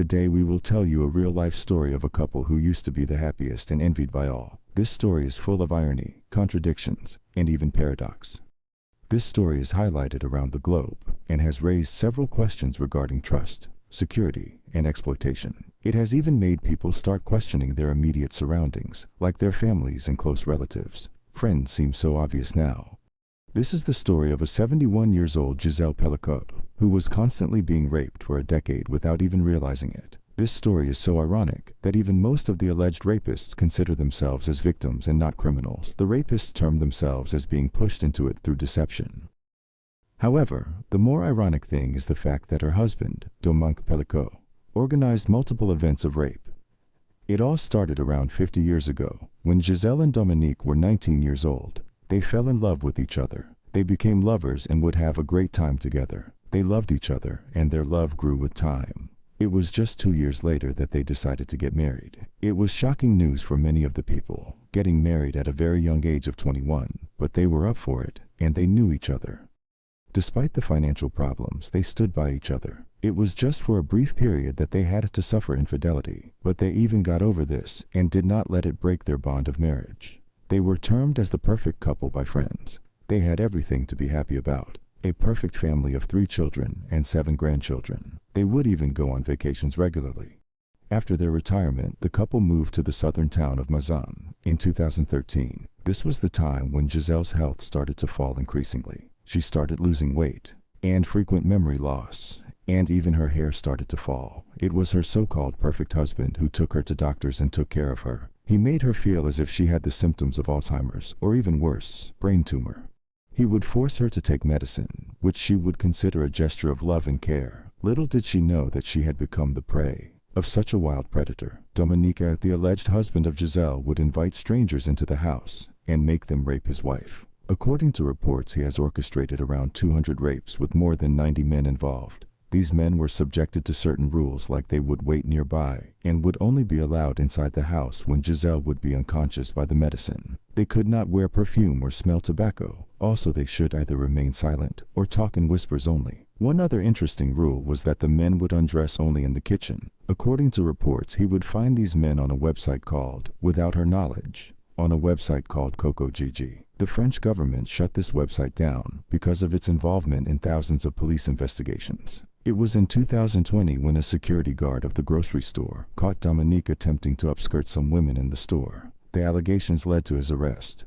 Today we will tell you a real-life story of a couple who used to be the happiest and envied by all. This story is full of irony, contradictions, and even paradox. This story is highlighted around the globe and has raised several questions regarding trust, security, and exploitation. It has even made people start questioning their immediate surroundings, like their families and close relatives. Friends seem so obvious now. This is the story of a 71-year-old Giselle Pellicot, who was constantly being raped for a decade without even realizing it. This story is so ironic that even most of the alleged rapists consider themselves as victims and not criminals. The rapists term themselves as being pushed into it through deception. However, the more ironic thing is the fact that her husband, Dominique Pellicot, organized multiple events of rape. It all started around 50 years ago, when Giselle and Dominique were 19 years old. They fell in love with each other. They became lovers and would have a great time together. They loved each other, and their love grew with time. It was just 2 years later that they decided to get married. It was shocking news for many of the people, getting married at a very young age of 21, but they were up for it, and they knew each other. Despite the financial problems, they stood by each other. It was just for a brief period that they had to suffer infidelity, but they even got over this and did not let it break their bond of marriage. They were termed as the perfect couple by friends. They had everything to be happy about. A perfect family of 3 children and 7 grandchildren. They would even go on vacations regularly. After their retirement, the couple moved to the southern town of Mazan in 2013. This was the time when Giselle's health started to fall increasingly. She started losing weight and frequent memory loss, and even her hair started to fall. It was her so-called perfect husband who took her to doctors and took care of her. He made her feel as if she had the symptoms of Alzheimer's, or even worse, brain tumor. He would force her to take medicine, which she would consider a gesture of love and care. Little did she know that she had become the prey of such a wild predator. Dominique, the alleged husband of Giselle, would invite strangers into the house and make them rape his wife. According to reports, he has orchestrated around 200 rapes with more than 90 men involved. These men were subjected to certain rules, like they would wait nearby and would only be allowed inside the house when Giselle would be unconscious by the medicine. They could not wear perfume or smell tobacco. Also, they should either remain silent or talk in whispers only. One other interesting rule was that the men would undress only in the kitchen. According to reports, he would find these men on a website called, without her knowledge, on a website called Coco Gigi. The French government shut this website down because of its involvement in thousands of police investigations. It was in 2020 when a security guard of the grocery store caught Dominique attempting to upskirt some women in the store. The allegations led to his arrest.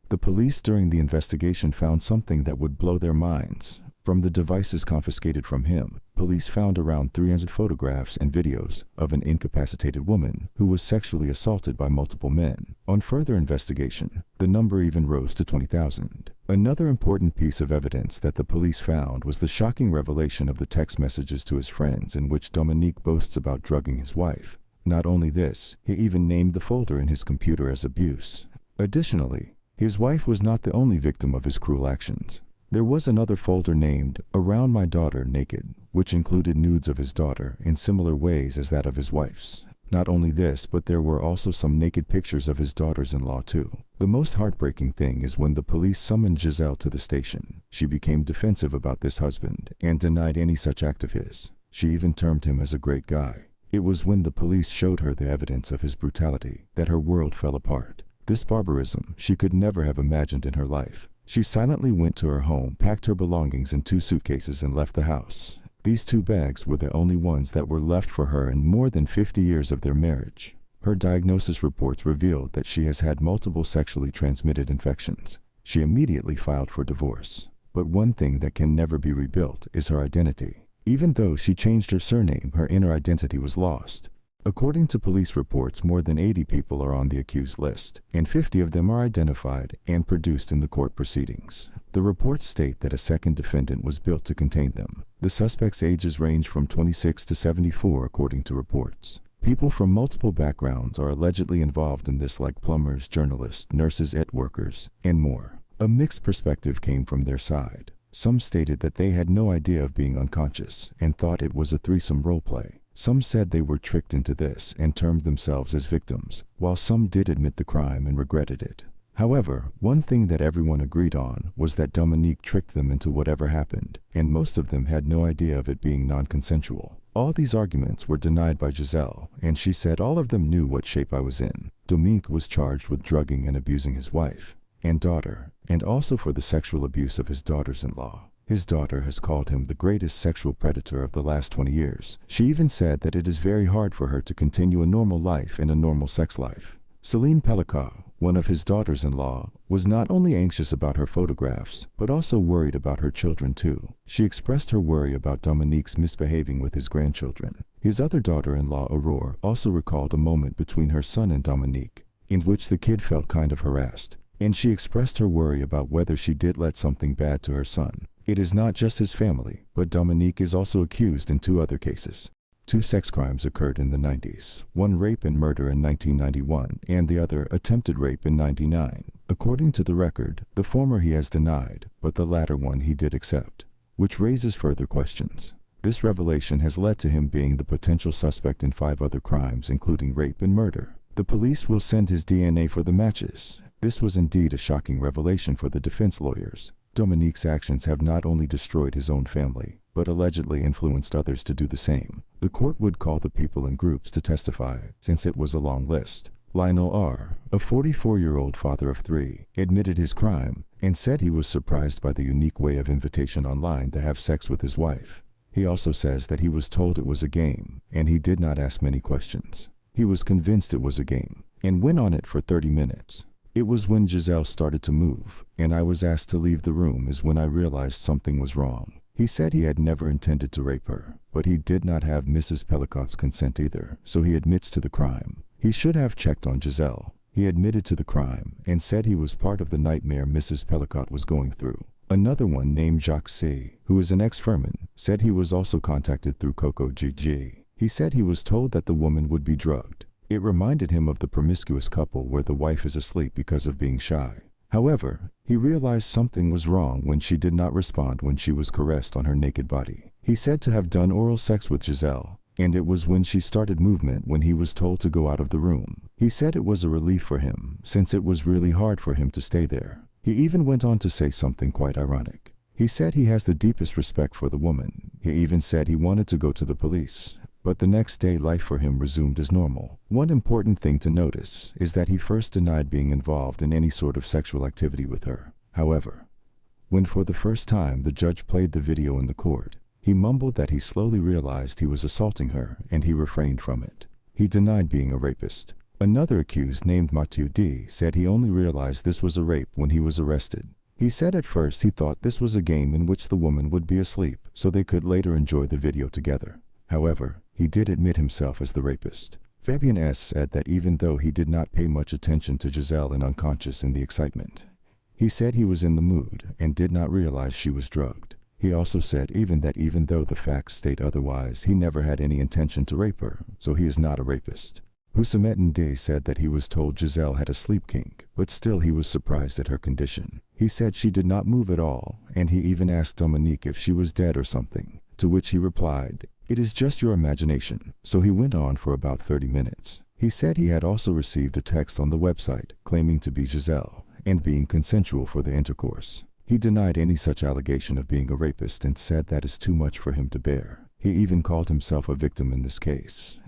The police during the investigation found something that would blow their minds. From the devices confiscated from him, police found around 300 photographs and videos of an incapacitated woman who was sexually assaulted by multiple men. On further investigation, the number even rose to 20,000. Another important piece of evidence that the police found was the shocking revelation of the text messages to his friends in which Dominique boasts about drugging his wife. Not only this, he even named the folder in his computer as abuse. Additionally, his wife was not the only victim of his cruel actions. There was another folder named Around My Daughter Naked, which included nudes of his daughter in similar ways as that of his wife's. Not only this, but there were also some naked pictures of his daughters-in-law too. The most heartbreaking thing is when the police summoned Giselle to the station. She became defensive about this husband and denied any such act of his. She even termed him as a great guy. It was when the police showed her the evidence of his brutality that her world fell apart. This barbarism she could never have imagined in her life. She silently went to her home, packed her belongings in 2 suitcases and left the house. These 2 bags were the only ones that were left for her in more than 50 years of their marriage. Her diagnosis reports revealed that she has had multiple sexually transmitted infections. She immediately filed for divorce. But one thing that can never be rebuilt is her identity. Even though she changed her surname, her inner identity was lost. According to police reports, more than 80 people are on the accused list, and 50 of them are identified and produced in the court proceedings. The reports state that a second defendant was built to contain them. The suspects' ages range from 26 to 74 according to reports. People from multiple backgrounds are allegedly involved in this, like plumbers, journalists, nurses, workers, and more. A mixed perspective came from their side. Some stated that they had no idea of being unconscious and thought it was a threesome roleplay. Some said they were tricked into this and termed themselves as victims, while some did admit the crime and regretted it. However, one thing that everyone agreed on was that Dominique tricked them into whatever happened, and most of them had no idea of it being non-consensual. All these arguments were denied by Giselle, and she said all of them knew what shape I was in. Dominique was charged with drugging and abusing his wife and daughter, and also for the sexual abuse of his daughters-in-law. His daughter has called him the greatest sexual predator of the last 20 years. She even said that it is very hard for her to continue a normal life and a normal sex life. Celine Pellicot, one of his daughters-in-law, was not only anxious about her photographs, but also worried about her children too. She expressed her worry about Dominique's misbehaving with his grandchildren. His other daughter-in-law, Aurore, also recalled a moment between her son and Dominique, in which the kid felt kind of harassed, and she expressed her worry about whether she did let something bad to her son. It is not just his family, but Dominique is also accused in 2 other cases. 2 sex crimes occurred in the 90s, one rape and murder in 1991, and the other attempted rape in 1999. According to the record, the former he has denied, but the latter one he did accept, which raises further questions. This revelation has led to him being the potential suspect in 5 other crimes, including rape and murder. The police will send his DNA for the matches. This was indeed a shocking revelation for the defense lawyers. Dominique's actions have not only destroyed his own family, but allegedly influenced others to do the same. The court would call the people in groups to testify, since it was a long list. Lionel R., a 44-year-old father of 3, admitted his crime and said he was surprised by the unique way of invitation online to have sex with his wife. He also says that he was told it was a game, and he did not ask many questions. He was convinced it was a game, and went on it for 30 minutes. It was when Giselle started to move, and I was asked to leave the room is when I realized something was wrong. He said he had never intended to rape her, but he did not have Mrs. Pellicot's consent either, so he admits to the crime. He should have checked on Giselle. He admitted to the crime and said he was part of the nightmare Mrs. Pellicot was going through. Another one named Jacques C., who is an ex-Furman, said he was also contacted through Coco GG. He said he was told that the woman would be drugged. It reminded him of the promiscuous couple where the wife is asleep because of being shy. However, he realized something was wrong when she did not respond when she was caressed on her naked body. He said to have done oral sex with Giselle, and it was when she started movement when he was told to go out of the room. He said it was a relief for him, since it was really hard for him to stay there. He even went on to say something quite ironic. He said he has the deepest respect for the woman. He even said he wanted to go to the police, but the next day life for him resumed as normal. One important thing to notice is that he first denied being involved in any sort of sexual activity with her. However, when for the first time the judge played the video in the court, he mumbled that he slowly realized he was assaulting her and he refrained from it. He denied being a rapist. Another accused named Mathieu D. said he only realized this was a rape when he was arrested. He said at first he thought this was a game in which the woman would be asleep so they could later enjoy the video together. However, he did admit himself as the rapist. Fabien S. said that even though he did not pay much attention to Giselle and unconscious in the excitement, he said he was in the mood and did not realize she was drugged. He also said even though the facts state otherwise, he never had any intention to rape her, so he is not a rapist. Husamet D. said that he was told Giselle had a sleep kink, but still he was surprised at her condition. He said she did not move at all, and he even asked Dominique if she was dead or something, to which he replied, "It is just your imagination." So he went on for about 30 minutes. He said he had also received a text on the website claiming to be Giselle and being consensual for the intercourse. He denied any such allegation of being a rapist and said that is too much for him to bear. He even called himself a victim in this case.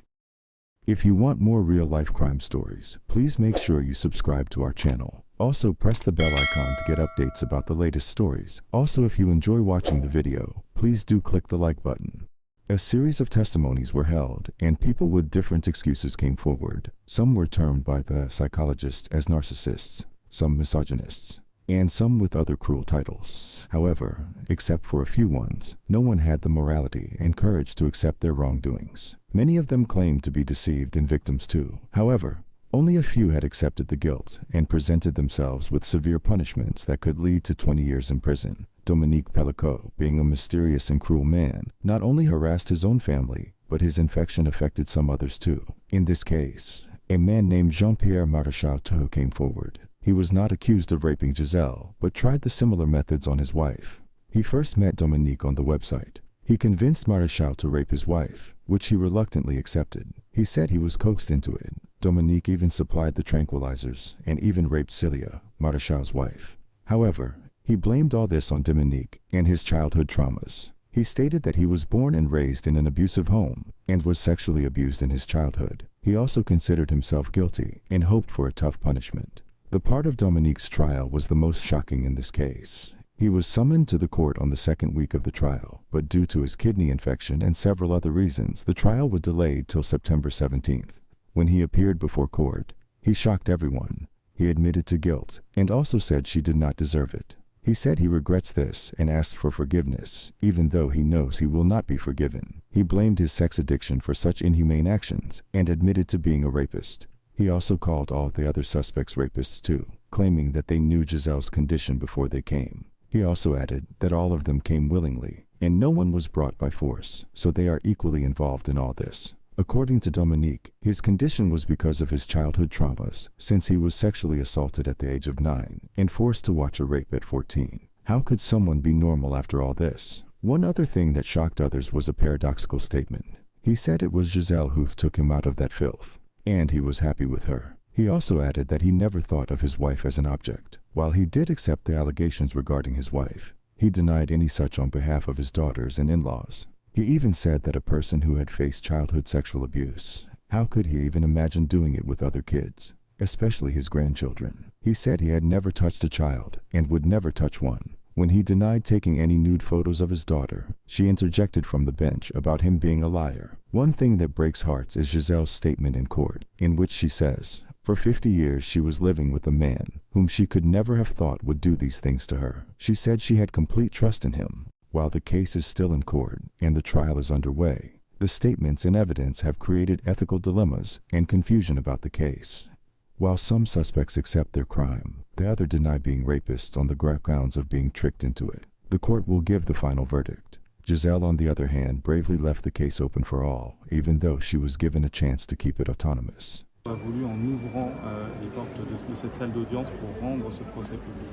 If you want more real-life crime stories, please make sure you subscribe to our channel. Also, press the bell icon to get updates about the latest stories. Also, if you enjoy watching the video, please do click the like button. A series of testimonies were held, and people with different excuses came forward. Some were termed by the psychologists as narcissists, some misogynists, and some with other cruel titles. However, except for a few ones, no one had the morality and courage to accept their wrongdoings. Many of them claimed to be deceived and victims too. However, only a few had accepted the guilt and presented themselves with severe punishments that could lead to 20 years in prison. Dominique Pellicot, being a mysterious and cruel man, not only harassed his own family, but his infection affected some others too. In this case, a man named Jean-Pierre Marechal came forward. He was not accused of raping Giselle, but tried the similar methods on his wife. He first met Dominique on the website. He convinced Marechal to rape his wife, which he reluctantly accepted. He said he was coaxed into it. Dominique even supplied the tranquilizers and even raped Celia, Marechal's wife. However, he blamed all this on Dominique and his childhood traumas. He stated that he was born and raised in an abusive home and was sexually abused in his childhood. He also considered himself guilty and hoped for a tough punishment. The part of Dominique's trial was the most shocking in this case. He was summoned to the court on the second week of the trial, but due to his kidney infection and several other reasons, the trial was delayed till September 17th. When he appeared before court, he shocked everyone. He admitted to guilt and also said she did not deserve it. He said he regrets this and asked for forgiveness, even though he knows he will not be forgiven. He blamed his sex addiction for such inhumane actions and admitted to being a rapist. He also called all the other suspects rapists too, claiming that they knew Giselle's condition before they came. He also added that all of them came willingly, and no one was brought by force, so they are equally involved in all this. According to Dominique, his condition was because of his childhood traumas, since he was sexually assaulted at the age of 9 and forced to watch a rape at 14. How could someone be normal after all this? One other thing that shocked others was a paradoxical statement. He said it was Giselle who took him out of that filth, and he was happy with her. He also added that he never thought of his wife as an object. While he did accept the allegations regarding his wife, he denied any such on behalf of his daughters and in-laws. He even said that a person who had faced childhood sexual abuse, how could he even imagine doing it with other kids, especially his grandchildren? He said he had never touched a child and would never touch one. When he denied taking any nude photos of his daughter, she interjected from the bench about him being a liar. One thing that breaks hearts is Giselle's statement in court, in which she says, for 50 years she was living with a man whom she could never have thought would do these things to her. She said she had complete trust in him. While the case is still in court and the trial is underway, the statements and evidence have created ethical dilemmas and confusion about the case. While some suspects accept their crime, the others deny being rapists on the grounds of being tricked into it. The court will give the final verdict. Giselle, on the other hand, bravely left the case open for all, even though she was given a chance to keep it autonomous. A voulu en ouvrant les portes de cette salle d'audience pour rendre ce procès public.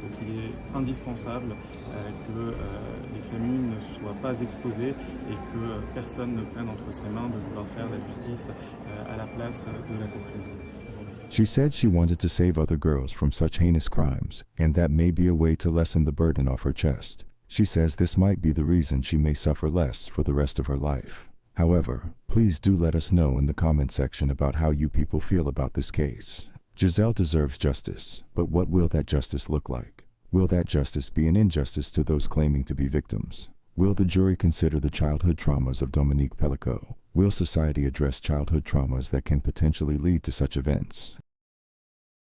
Donc il est indispensable que les familles ne soient pas exposées et que personne ne prenne entre ses mains de vouloir faire la justice à la place de la cour privée. She said she wanted to save other girls from such heinous crimes, and that may be a way to lessen the burden off her chest. She says this might be the reason she may suffer less for the rest of her life. However, please do let us know in the comment section about how you people feel about this case. Giselle deserves justice, but what will that justice look like? Will that justice be an injustice to those claiming to be victims? Will the jury consider the childhood traumas of Dominique Pellico? Will society address childhood traumas that can potentially lead to such events?